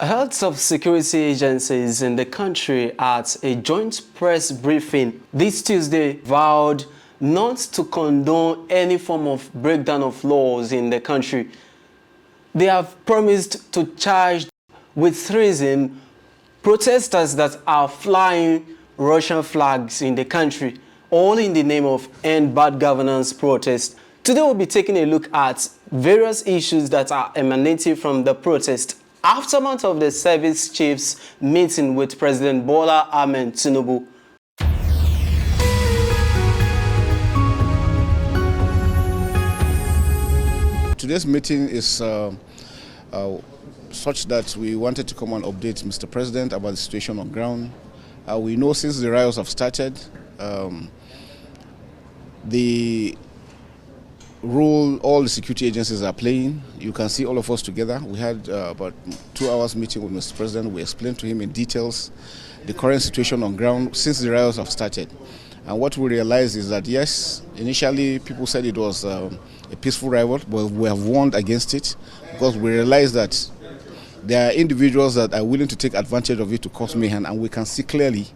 Heads of security agencies in the country at a joint press briefing this Tuesday vowed not to condone any form of breakdown of laws in the country. They have promised to charge with treason protesters that are flying Russian flags in the country, all in the name of End Bad Governance protest. Today we'll be taking a look at various issues that are emanating from the protest. Aftermath of the service chiefs meeting with President Bola Ahmed Tinubu. Today's meeting is such that we wanted to come and update Mr. President about the situation on ground. We know since the riots have started, the role all the security agencies are playing. You can see all of us together. We had about 2 hours meeting with Mr. President. We explained to him in details the current situation on ground since the riots have started. And what we realized is that yes, initially people said it was a peaceful riot, but we have warned against it because we realized that there are individuals that are willing to take advantage of it to cause mayhem, and we can see clearly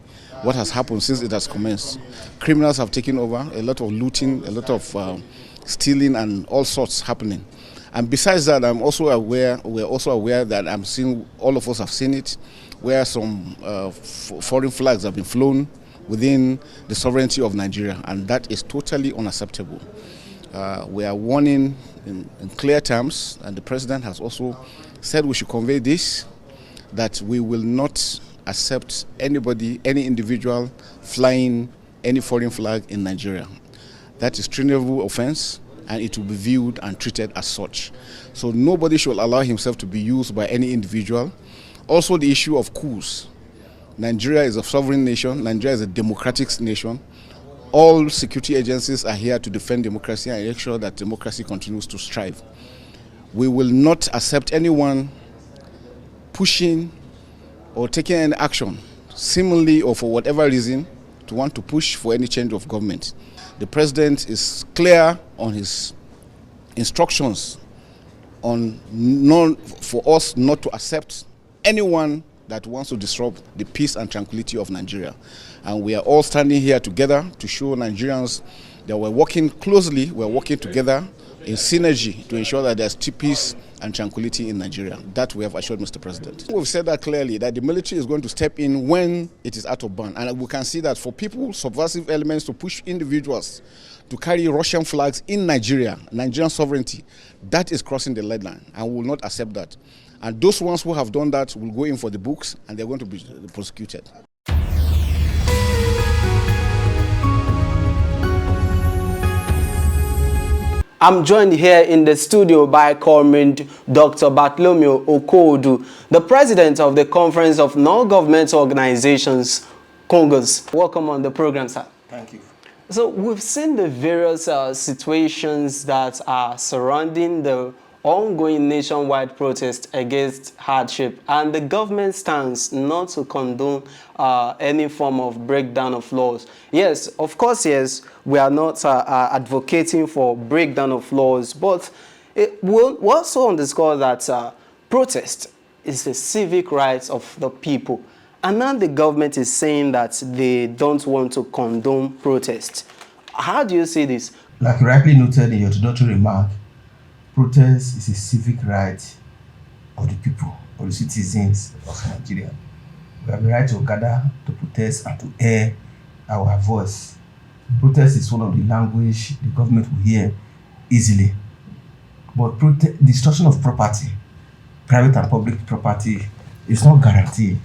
what has happened since it has commenced. Criminals have taken over, a lot of looting, a lot of stealing and all sorts happening. And besides that, we're also aware that I'm seeing, all of us have seen it, where some foreign flags have been flown within the sovereignty of Nigeria, and that is totally unacceptable. We are warning in clear terms, and the President has also said we should convey this, that we will not accept anybody, any individual flying any foreign flag in Nigeria. That is treasonable offense, and it will be viewed and treated as such. So nobody should allow himself to be used by any individual. Also the issue of coups. Nigeria is a sovereign nation. Nigeria is a democratic nation. All security agencies are here to defend democracy and make sure that democracy continues to strive. We will not accept anyone pushing or taking any action, seemingly or for whatever reason, to want to push for any change of government. The President is clear on his instructions for us not to accept anyone that wants to disrupt the peace and tranquility of Nigeria. And we are all standing here together to show Nigerians that we're working closely, we're working together in synergy to ensure that there's peace and tranquility in Nigeria. That we have assured Mr. President. We've said that clearly, that the military is going to step in when it is out of bounds. And we can see that for people, subversive elements to push individuals to carry Russian flags in Nigeria, Nigerian sovereignty, that is crossing the red line, and we will not accept that. And those ones who have done that will go in for the books, and they're going to be prosecuted. I'm joined here in the studio by Comrade Dr. Bartholomew Okodu, the president of the Conference of Non-Governmental Organizations, Congos. Welcome on the program, sir. Thank you. So we've seen the various situations that are surrounding the ongoing nationwide protest against hardship, and the government stance not to condone any form of breakdown of laws. Yes, of course, yes, we are not advocating for breakdown of laws, but it will also underscore that protest is the civic rights of the people. And now the government is saying that they don't want to condone protest. How do you see this? Like you rightly noted in your introductory remark, protest is a civic right of the people, of the citizens of Nigeria. We have the right to gather, to protest, and to air our voice. Protest is one of the language the government will hear easily. But destruction of property, private and public property, is not guaranteed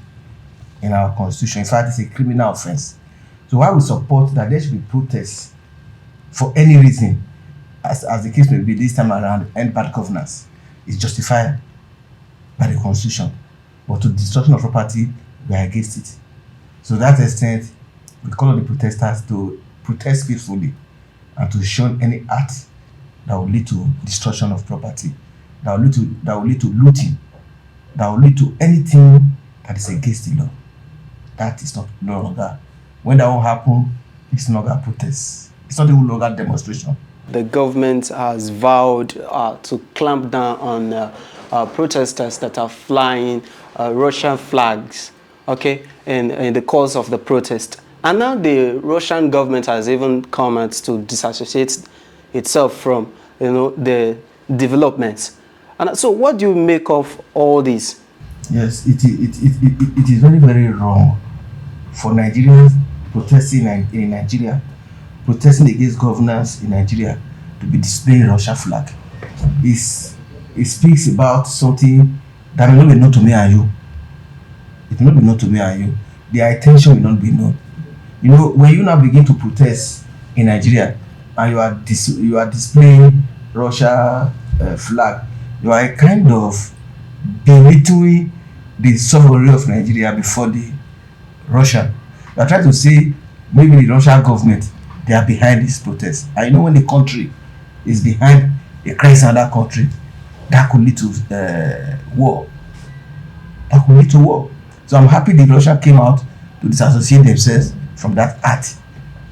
in our constitution. In fact, it's a criminal offense. So while we support that there should be protests for any reason, as the case may be this time around, end bad governance is justified by the constitution. But to destruction of property, we are against it. So to that extent, we call on the protesters to protest peacefully and to shun any act that will lead to destruction of property, that will lead to looting, that will lead to anything that is against the law. That is no longer. When that won't happen, it's no longer protest. It's not even longer demonstration. The government has vowed to clamp down on protesters that are flying Russian flags, okay, in the course of the protest. And now the Russian government has even come out to disassociate itself from, the developments. And so what do you make of all this? Yes, it is very, very wrong for Nigerians protesting in Nigeria, protesting against governance in Nigeria, to be displaying Russia flag. It speaks about something that will not be known to me and you. It will not be known to me and you. Their intention will not be known. When you now begin to protest in Nigeria and you are displaying Russia flag, you are kind of belittling the sovereignty of Nigeria before the Russia. You are trying to say maybe the Russian government, they are behind this protest. And when the country is behind a crisis in another country, that could lead to war. That could lead to war. So I'm happy the Russia came out to disassociate themselves from that act.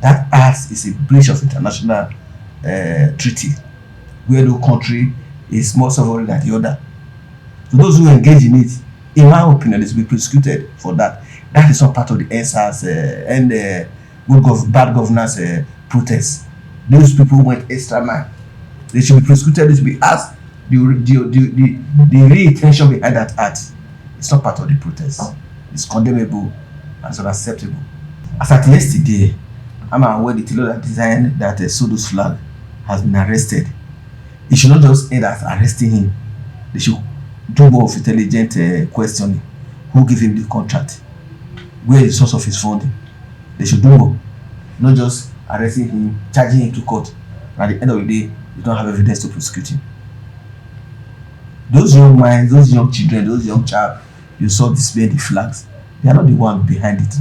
That act is a breach of international treaty, where no country is more sovereign than the other. So those who engage in it, in my opinion, is to be prosecuted for that. That is not part of the NSAS and bad governance protests. Those people went extra mile. They should be prosecuted. They should be asked the real intention behind that act. It's not part of the protest. It's condemnable and it's unacceptable. As at yesterday, I'm aware the tailor that designed that HOD'S flag has been arrested. It should not just end at arresting him. They should do more of intelligent questioning. Who gave him the contract? Where is the source of his funding? They should do more. Not just arresting him, charging him to court. And at the end of the day, you don't have evidence to prosecute him. Those young minds, those young children, those young child you saw display the flags, they are not the one behind it.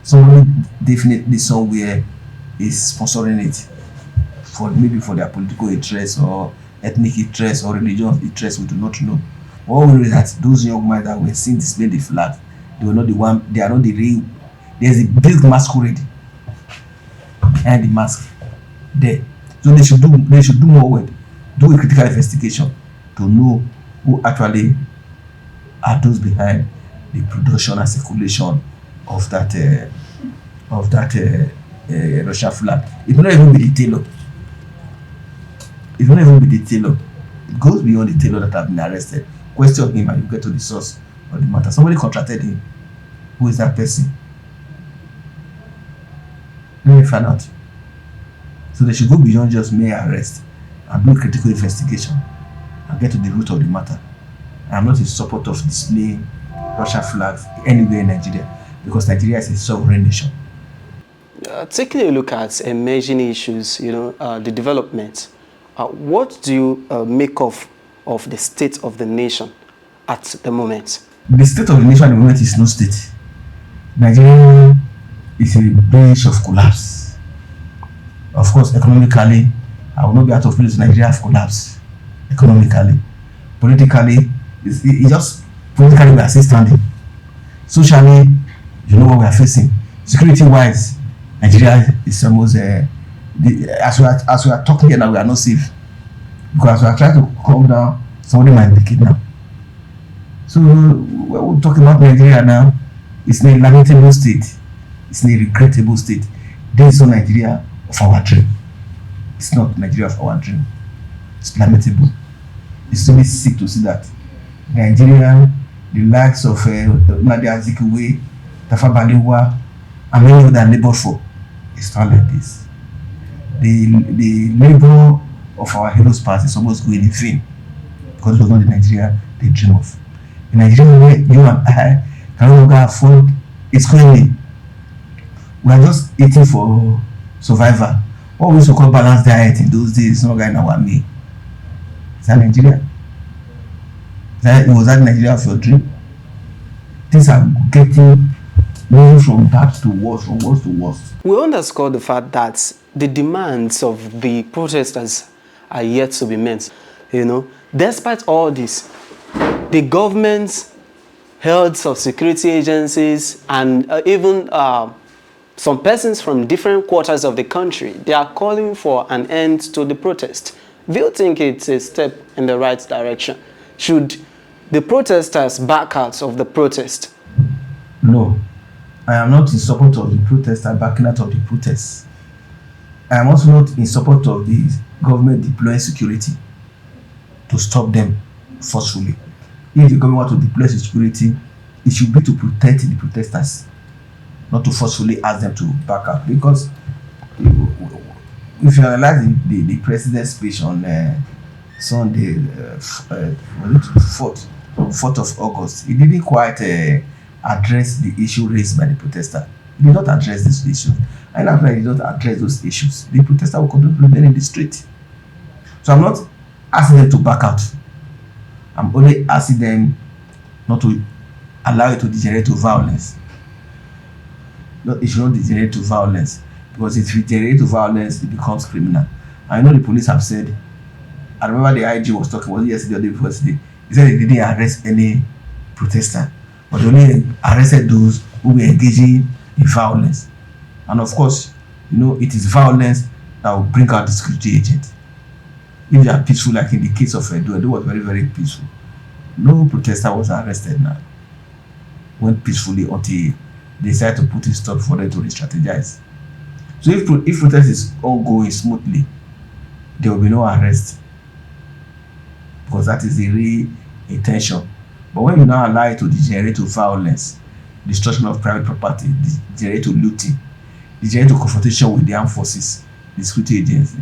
Somebody definitely somewhere is sponsoring it, maybe for their political interest or ethnic interest or religious interest. We do not know. What we know is that those young minds that were seen display the flag, they were not the one. They are not the real. There's a big masquerade behind the mask there. So they should do more work, do a critical investigation to know who actually are those behind the production and circulation of that Russia flag. It will not even be the tailor. It will not even be the tailor. It goes beyond the tailor that have been arrested. Question him and you get to the source of the matter. Somebody contracted him. Who is that person? Let me find out. So they should go beyond just mere arrest and do a critical investigation and get to the root of the matter. I'm not in support of displaying Russia flags anywhere in Nigeria because Nigeria is a sovereign nation. Taking a look at emerging issues, the development, what do you make of the state of the nation at the moment? The state of the nation at the moment is no state. Nigeria is a branch of collapse. Of course, economically, I will not be out of place. Nigeria have collapsed economically. Politically, it's just politically we are still standing. Socially, you know what we are facing. Security-wise, Nigeria is almost as we are talking here now, we are not safe because we are trying to calm down. Somebody might be kidnapped. So when we talk about Nigeria now, it's a lamentable state. It's a regrettable state. This is not Nigeria of our dream. It's not Nigeria of our dream. It's lamentable. It's really sick to see that Nigeria, the likes of Nadia Azikiwe, Tafa Balewa, and many others labored for, is not like this. The labor of our heroes past is almost going in vain because it was not the Nigeria they dream of. The Nigeria where you and I can no longer afford it's going. We are just eating for survival. What we used to call balanced diet in those days is no longer in our meal. Is that Nigeria? Was that Nigeria of your dream? Things are moving from bad to worse, from worse to worse. We underscore the fact that the demands of the protesters are yet to be met. Despite all this, the government, heads of security agencies, and even some persons from different quarters of the country, they are calling for an end to the protest. Do you think it's a step in the right direction? Should the protesters back out of the protest? No, I am not in support of the protester backing out of the protests. I am also not in support of the government deploying security to stop them forcefully. If the government want to deploy security, it should be to protect the protesters, not to forcefully ask them to back out. Because if you analyze the president's speech on Sunday, was it 4th of August, he didn't quite address the issue raised by the protester. He did not address these issues. And after he did not address those issues, the protester will continue to remain in the street. So I'm not asking them to back out. I'm only asking them not to allow it to degenerate to violence. No, it should not degenerate to violence, because if it degenerates to violence, it becomes criminal. I know the police have said, I remember the IG was talking, was it yesterday or the day before yesterday? He said they didn't arrest any protester, but they only arrested those who were engaging in violence. And of course, you know, it is violence that will bring out the security agent. If they are peaceful, like in the case of Edo was very, very peaceful. No protester was arrested now. Went peacefully until they decided to put a stop for them to re-strategize. So if protest is ongoing smoothly, there will be no arrest, because that is the real intention. But when you now allow it to degenerate to violence, destruction of private property, degenerate to looting, degenerate to confrontation with the armed forces, the security agency,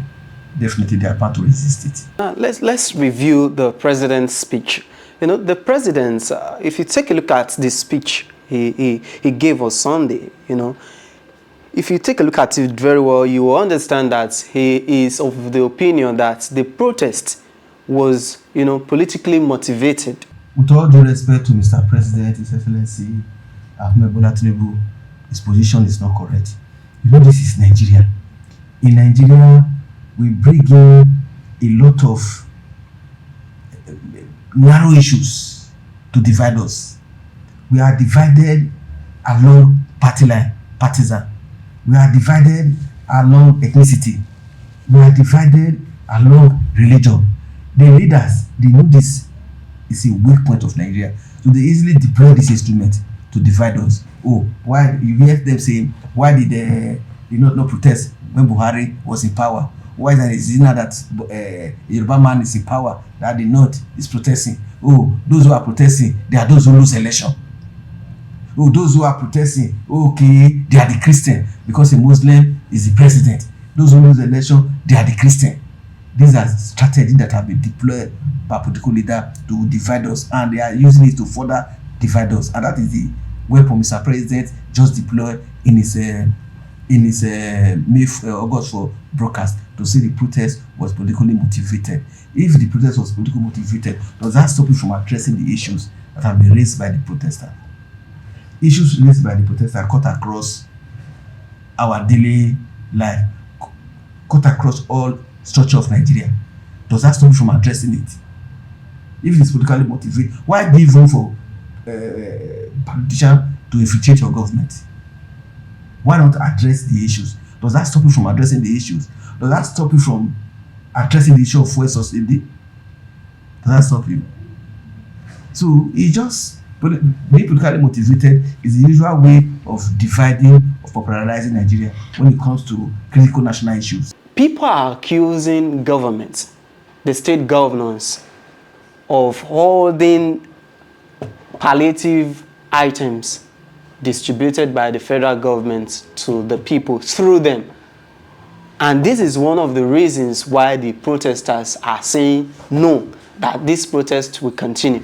definitely they are bound to resist it. Let's review the president's speech. You know, the president, if you take a look at this speech he gave us Sunday, you know, if you take a look at it very well, you will understand that he is of the opinion that the protest was, you know, politically motivated. With all due respect to Mr. President, His Excellency Ahmed Bola Tinubu, his position is not correct. You know, this is Nigeria. In Nigeria, we bring in a lot of narrow issues to divide us. We are divided along party line, partisan. We are divided along ethnicity. We are divided along religion. The leaders, they know this is a weak point of Nigeria, so they easily deploy this instrument to divide us. Oh, why you hear them saying, why did they not protest when Buhari was in power? Why is it now that Yoruba man is in power that the North is protesting? Oh, those who are protesting, they are those who lose election. Oh, those who are protesting, okay, they are the Christian because a Muslim is the president. Those who lose election, they are the Christian. These are strategies that have been deployed by political leaders to divide us, and they are using it to further divide us. And that is the weapon Mr. President just deployed in his May August for broadcast to say the protest was politically motivated. If the protest was politically motivated, does that stop you from addressing the issues that have been raised by the protester? Issues raised by the protester cut across our daily life, cut across all structure of Nigeria. Does that stop you from addressing it? If it is politically motivated, why do you vote for politicians to infiltrate your government? Why not address the issues? Does that stop you from addressing the issues? Does that stop you from addressing the issue of fuel subsidy? Does that stop you? So it just being politically motivated is the usual way of dividing, of popularizing Nigeria when it comes to critical national issues. People are accusing government, the state governors, of holding palliative items distributed by the federal government to the people through them. And this is one of the reasons why the protesters are saying no, that this protest will continue.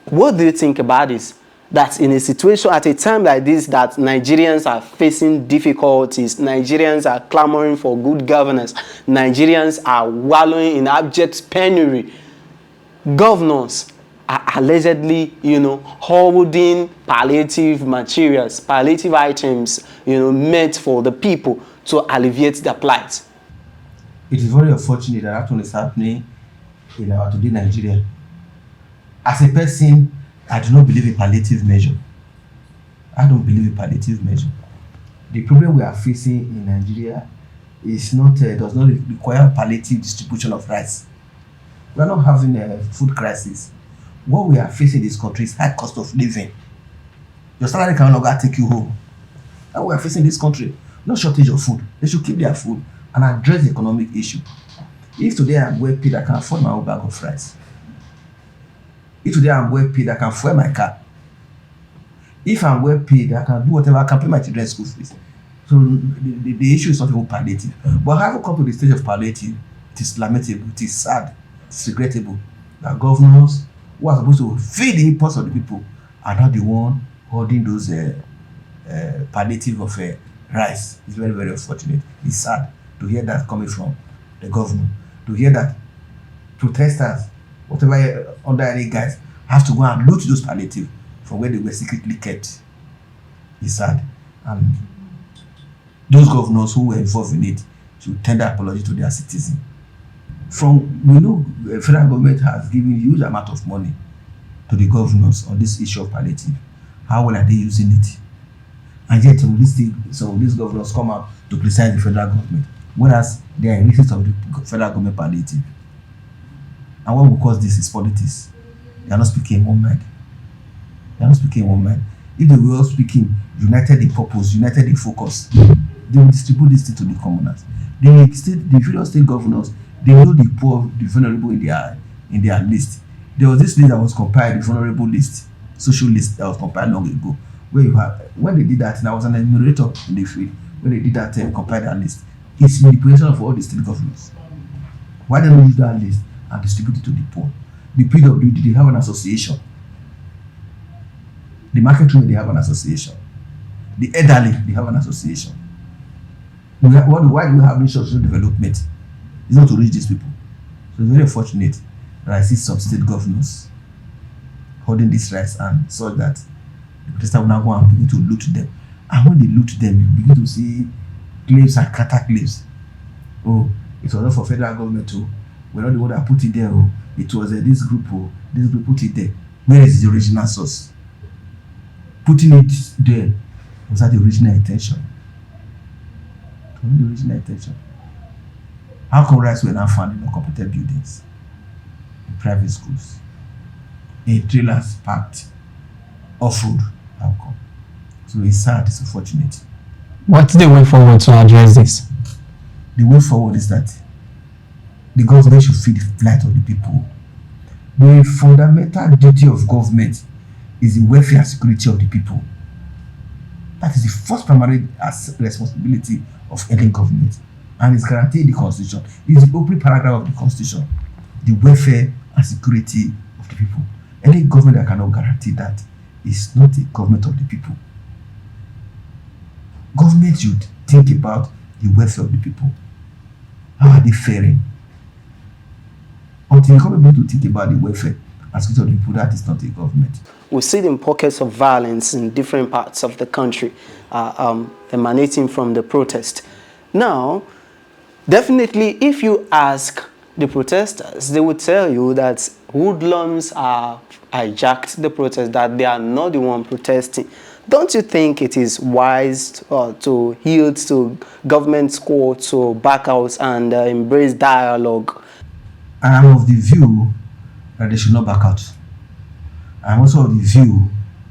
What do you think about this? That in a situation at a time like this, that Nigerians are facing difficulties, Nigerians are clamoring for good governance, Nigerians are wallowing in abject penury, governors are allegedly, holding palliative materials, palliative items, meant for the people to alleviate their plight. It is very unfortunate that one is happening in our today Nigeria. As a person, I do not believe in palliative measure. I don't believe in palliative measure. The problem we are facing in Nigeria is does not require palliative distribution of rice. We are not having a food crisis. what we are facing in this country is high cost of living. Your salary can no longer take you home. And we are facing in this country, no shortage of food. They should keep their food and address the economic issue. If today I'm well paid, I can afford my own bag of rice. If today I'm well paid, I can fuel my car. If I'm well paid, I can do whatever, I can pay my children's school fees. So the issue is not even palliative. But having come to the stage of palliative, it is lamentable, it is sad, it is regrettable that governors who are supposed to feed the imports of the people are not the one holding those palliative of rice. It's very, very unfortunate. It's sad to hear that coming from the governor. To hear that protesters, whatever under any guise, have to go and loot those palliative from where they were secretly kept. It's sad. And those governors who were involved in it should tender apology to their citizens. We know the federal government has given huge amount of money to the governors on this issue of palliative. How well are they using it? And yet some of these governors come out to criticize the federal government, whereas they are in receipt of the federal government palliative. And what will cause this is politics. They are not speaking in one mind. They are not speaking in one mind. If they were all speaking united in purpose, united in focus, they will distribute this thing to the commoners. The various state governors, they know the poor, the vulnerable in their list. There was this list that was compiled, the vulnerable list, social list that was compiled long ago. When they did that, and I was an enumerator in the field, when they did that, compiled that list, it's manipulation of all the state governors. Why don't we use that list and distribute it to the poor? The PWD, they have an association. The market women, they have an association. The elderly, they have an association. Why do we have social development? It's not to reach these people. So it's very unfortunate that I see some state governors holding these rights and so that the protesters will now go and begin to loot them. And when they loot them, you begin to see claims and counter-claims. Oh, it was not for federal government to, we're not the one that put it there. Oh, it was this group put it there. Where is the original source? Putting it there was that the original intention. The original intention. How come rights were not found in uncompleted buildings, in private schools, in trailers parked off-road? How come? So it's sad, it's unfortunate. What's the way forward to address this? The way forward is that the government should feel the plight of the people. The fundamental duty of government is the welfare and security of the people. That is the first primary responsibility of any government, and it's guaranteed in the Constitution. It's the opening paragraph of the Constitution. The welfare and security of the people. Any government that cannot guarantee that is not a government of the people. Government should think about the welfare of the people. How are they faring? Until the government to think about the welfare and security of the people, that is not a government. We see the pockets of violence in different parts of the country emanating from the protest. Now, definitely, if you ask the protesters, they will tell you that hoodlums are hijacked the protest, that they are not the one protesting. Don't you think it is wise to yield to government's call to back out and embrace dialogue? I am of the view that they should not back out. I am also of the view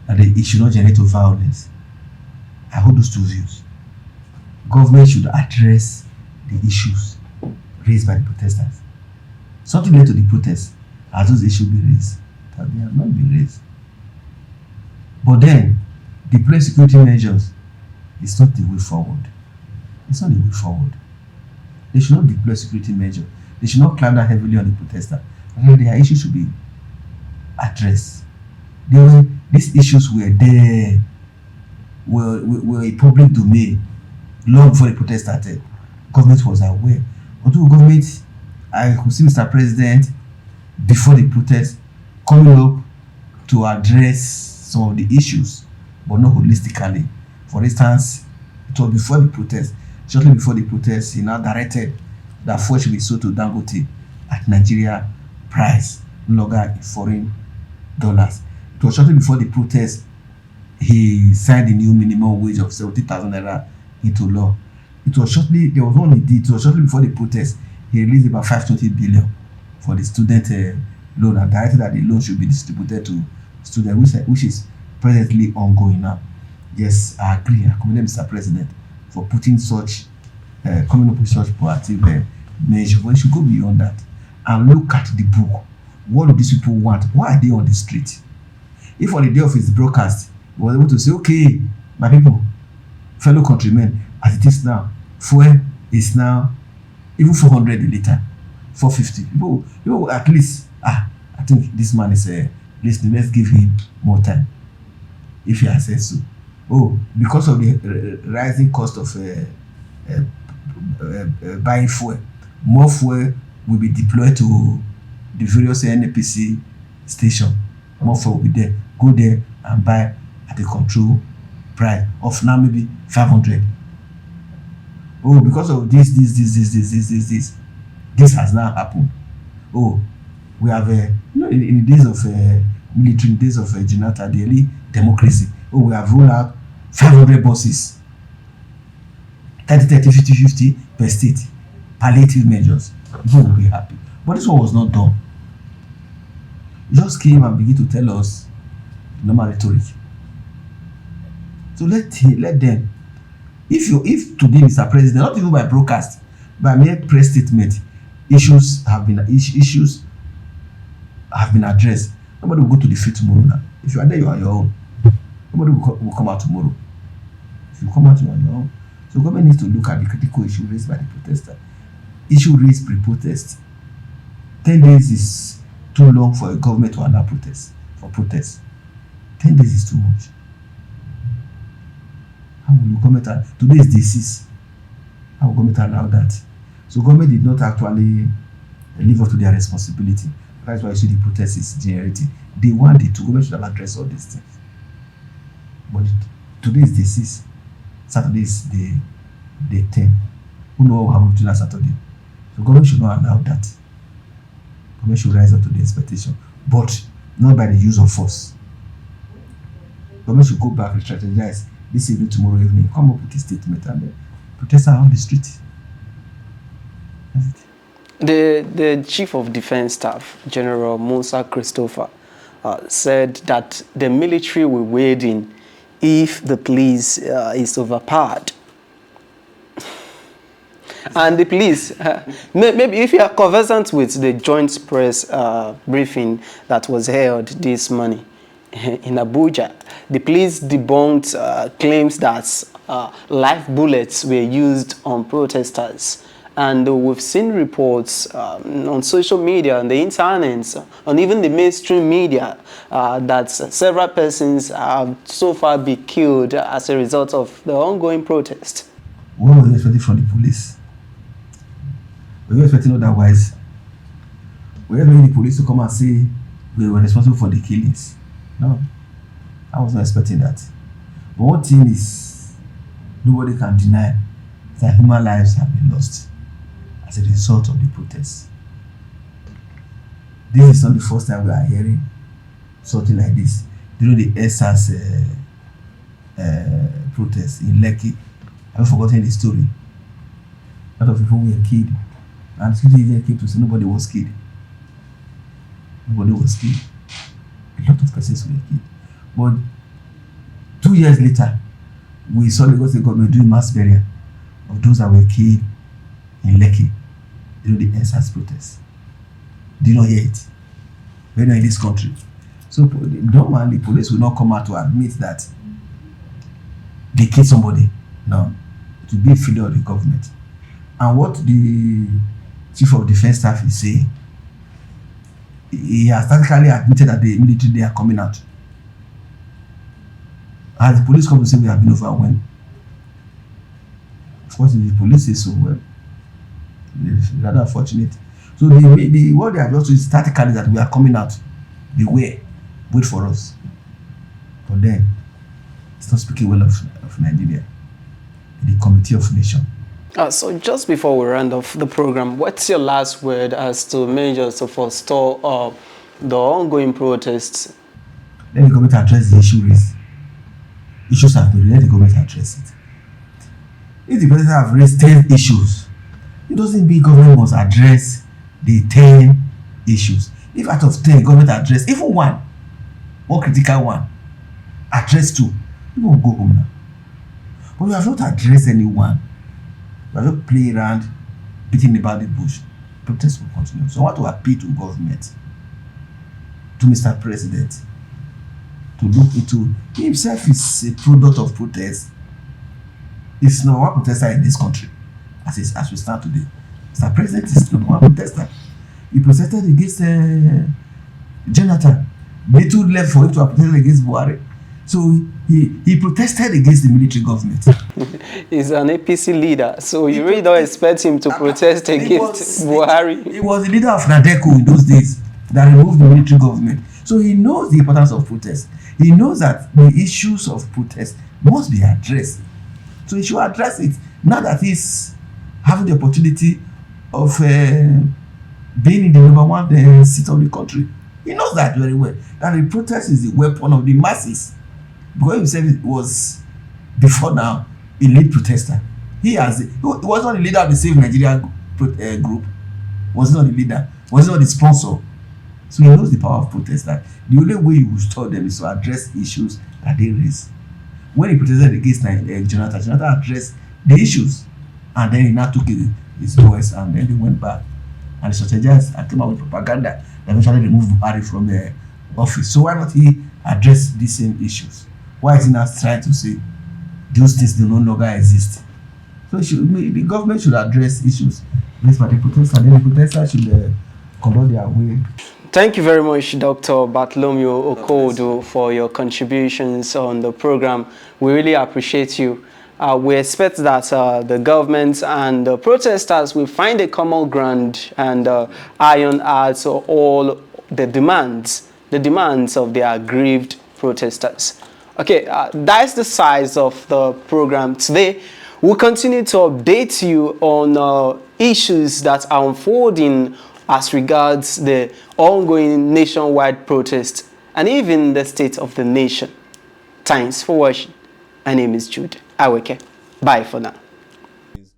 that it should not generate violence. I hold those two views. Government should address the issues raised by the protesters. Something led to the protest as those issues be raised, that they have not been raised. But then, deploy security measures is not the way forward. It's not the way forward. They should not deploy security measures. They should not clamp down heavily on the protester. Their issues should be addressed. These issues were there, were a public domain long before the protest started. Government was aware. Although government, I could see Mr. President before the protest coming up to address some of the issues, but not holistically. For instance, it was before the protest. Shortly before the protest, he now directed that fuel should be sold to Dangote at Nigeria price, no longer in foreign dollars. It was shortly before the protest, he signed the new minimum wage of 70,000 naira into law. It was shortly before the protest, he released about 520 billion for the student loan and directed that the loan should be distributed to students, which is presently ongoing now. Yes, I agree. I commend Mr. President for putting such, coming up with such proactive measures. But we should go beyond that and look at the book. What do these people want? Why are they on the street? If on the day of his broadcast, he was able to say, okay, my people, fellow countrymen, as it is now, fuel is now even 400 a liter, 450. People at least, I think this man is listening, let's give him more time. If he has said so. Oh, because of the rising cost of buying fuel, more fuel will be deployed to the various NPC station. More fuel will be there. Go there and buy at a control price of now maybe 500. Oh, because of this has now happened. Oh, we have in the days of military, in the days of Janata, the early democracy. Oh, we have rolled out 500 buses, 30, 50 per state, palliative measures. People will be happy. But this one was not done. You just came and began to tell us normal rhetoric. So let them. If today, Mr. President, not even by broadcast, by mere press statement, issues have been addressed. Nobody will go to the field tomorrow now. If you are there, you are your own. Nobody will come out tomorrow. If you come out, you are your own. So government needs to look at the critical issue raised by the protester. Issue raised pre-protest. 10 days is too long for a government to allow protest. 10 days is too much. How will the government today is day 6? How will government allow that? So government did not actually live up to their responsibility. That's why you see the protest is generating. Day 1, day 2, government should have addressed all these things. But today is day 6. Saturday is day 10. Who knows what will happen between that Saturday? So government should not allow that. Government should rise up to the expectation, but not by the use of force. Government should go back and strategize. This evening, tomorrow evening, come up with a statement and protest on the street. That's it. The Chief of Defense Staff, General Musa Christopher, said that the military will wade in if the police is overpowered. And the police, maybe if you are conversant with the joint press briefing that was held this morning in Abuja, the police debunked claims that live bullets were used on protesters. And we've seen reports on social media, on the internet, on even the mainstream media, that several persons have so far been killed as a result of the ongoing protest. What were you expecting from the police? Were you expecting otherwise? Were you expecting the police to come and say we were responsible for the killings? No, I was not expecting that. But one thing is, nobody can deny that human lives have been lost as a result of the protests. This is not the first time we are hearing something like this. During the ESA's protest in Lekki, I've forgotten the story. A lot of people were killed, and security agents came to say nobody was killed. Nobody was killed. A lot of persons were killed. But 2 years later, we saw the government doing mass burial of those that were killed in Lekki during the ESA's protest. Do you not hear it? We're not in this country. So normally, police will not come out to admit that they killed somebody. No. It will be a failure of the government. And what the Chief of Defense Staff is saying, he has tactically admitted that the military, they are coming out. As the police come to say we have been overwhelmed. Of course, if the police say so, well, it's rather unfortunate. So what they are just doing is tactically that we are coming out. Beware, wait for us. But then, it's not speaking well of Nigeria, the Committee of Nations. So just before we round off the program, what's your last word as to measures to forestall the ongoing protests? Let the government address the issue raised. Issues have been, let the government address it. If the president have raised 10 issues, it doesn't mean government must address the 10 issues. If out of 10 government address, even one critical one, address 2, people will go home now. But we have not addressed anyone. We have not played around beating about the bush. Protests will continue. So I want to appeal to government, to Mr. President, to look into himself is a product of protest. He's number one protester in this country as we stand today. Mr. President is number one protester. He protested against Jonathan. Little left for him to protest against Buhari. So he protested against the military government. He's an APC leader, so you really don't expect him to protest against Buhari. He was the leader of Nadeco in those days that removed the military government. So he knows the importance of protest. He knows that the issues of protest must be addressed. So he should address it. Now that he's having the opportunity of being in the number one seat of the country. He knows that very well. That the protest is the weapon of the masses. Because himself was, before now, a lead protester. He was not the leader of the Save Nigeria group. Was not the leader. Was not the sponsor. So he knows the power of protest. That the only way you will stop them is to address issues that they raise. When he protested against Jonathan addressed the issues. And then he now took his voice and then he went back. And the strategists came out with propaganda that eventually removed Buhari from the office. So why not he address these same issues? Why is he not trying to say those things no longer exist? So the government should address issues raised by the protesters, and then the protesters should conduct their way. Thank you very much, Dr. Bartholomew Okodo, for your contributions on the program. We really appreciate you. We expect that the government and the protesters will find a common ground and iron out all the demands of the aggrieved protesters. Okay, that's the size of the program today. We'll continue to update you on issues that are unfolding as regards the ongoing nationwide protest and even the state of the nation. Thanks for watching. My name is Jude Aweke. Bye for now.